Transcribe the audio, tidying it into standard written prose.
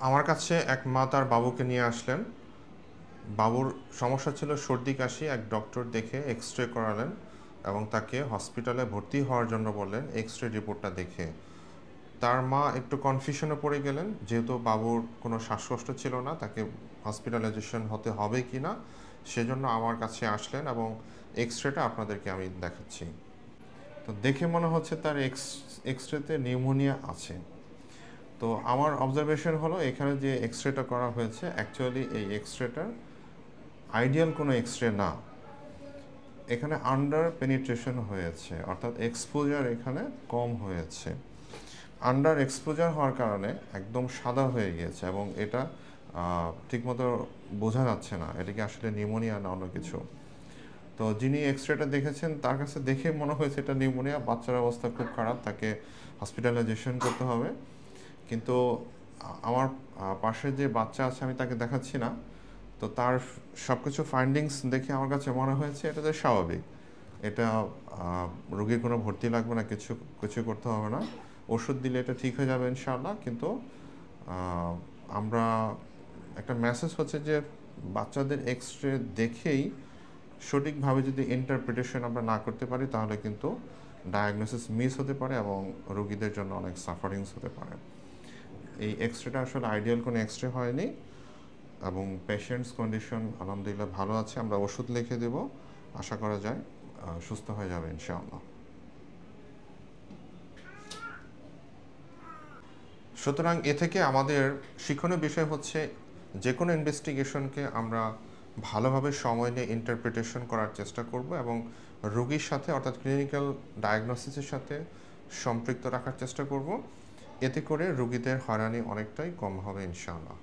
আমার কাছে এক মা তার বাবুকে নিয়ে আসলেন। বাবুর সমস্যা ছিল সর্দি কাশি। এক ডক্টর দেখে এক্স-রে করালেন এবং তাকে হসপিটালে ভর্তি হওয়ার জন্য বললেন এক্স-রে রিপোর্টটা দেখে। তার মা একটু কনফিউশনে পড়ে গেলেন, যেহেতু বাবুর কোনো শ্বাসকষ্ট ছিল না, তাকে হসপিটালাইজেশন হতে হবে কি না, সেজন্য আমার কাছে আসলেন এবং এক্স-রেটা আপনাদেরকে আমি দেখাচ্ছি। তো দেখে মনে হচ্ছে তার এক্স-রেতে নিউমোনিয়া আছে। তো আমার অবজারভেশন হলো এখানে যে এক্স-রেটা করা হয়েছে অ্যাকচুয়ালি এই এক্স-রেটা আইডিয়াল কোনো এক্স-রে না। এখানে আন্ডার পেনিট্রেশন হয়েছে, অর্থাৎ এক্সপোজার এখানে কম হয়েছে। আন্ডার এক্সপোজার হওয়ার কারণে একদম সাদা হয়ে গিয়েছে এবং এটা ঠিকমতো বোঝা যাচ্ছে না এটা কি আসলে নিউমোনিয়া না অন্য কিছু। তো যিনি এক্স-রেটা দেখেছেন তার কাছে দেখে মনে হয়েছে এটা নিউমোনিয়া, বাচ্চার অবস্থা খুব খারাপ, তাকে হসপিটালাইজেশন করতে হবে। কিন্তু আমার পাশে যে বাচ্চা আছে আমি তাকে দেখাচ্ছি না, তো তার সব কিছু ফাইন্ডিংস দেখে আমার কাছে মনে হয়েছে এটা যে স্বাভাবিক। এটা রোগীর কোনো ভর্তি লাগবে না, কিছু কিছু করতে হবে না, ওষুধ দিলে এটা ঠিক হয়ে যাবে ইনশাআল্লাহ। কিন্তু আমরা একটা মেসেজ হচ্ছে যে বাচ্চাদের এক্স-রে দেখেই সঠিকভাবে যদি ইন্টারপ্রিটেশন আমরা না করতে পারি তাহলে কিন্তু ডায়াগনোসিস মিস হতে পারে এবং রোগীদের জন্য অনেক সাফারিংস হতে পারে। এই এক্স-রেটা আসলে আইডিয়াল কোনো এক্স-রে হয়নি এবং পেশেন্টস কন্ডিশন আলহামদুলিল্লাহ ভালো আছে। আমরা ওষুধ লিখে দেব, আশা করা যায় সুস্থ হয়ে যাবে ইনশাআল্লাহ। সুতরাং এ থেকে আমাদের শিক্ষণীয় বিষয় হচ্ছে যে কোনো ইনভেস্টিগেশনকে আমরা ভালোভাবে সময় নিয়ে ইন্টারপ্রিটেশন করার চেষ্টা করব এবং রোগীর সাথে অর্থাৎ ক্লিনিক্যাল ডায়াগনোসিসের সাথে সম্পৃক্ত রাখার চেষ্টা করব। এতে করে রোগীদের হয়রানি অনেকটাই কম হবে ইনশাআল্লাহ।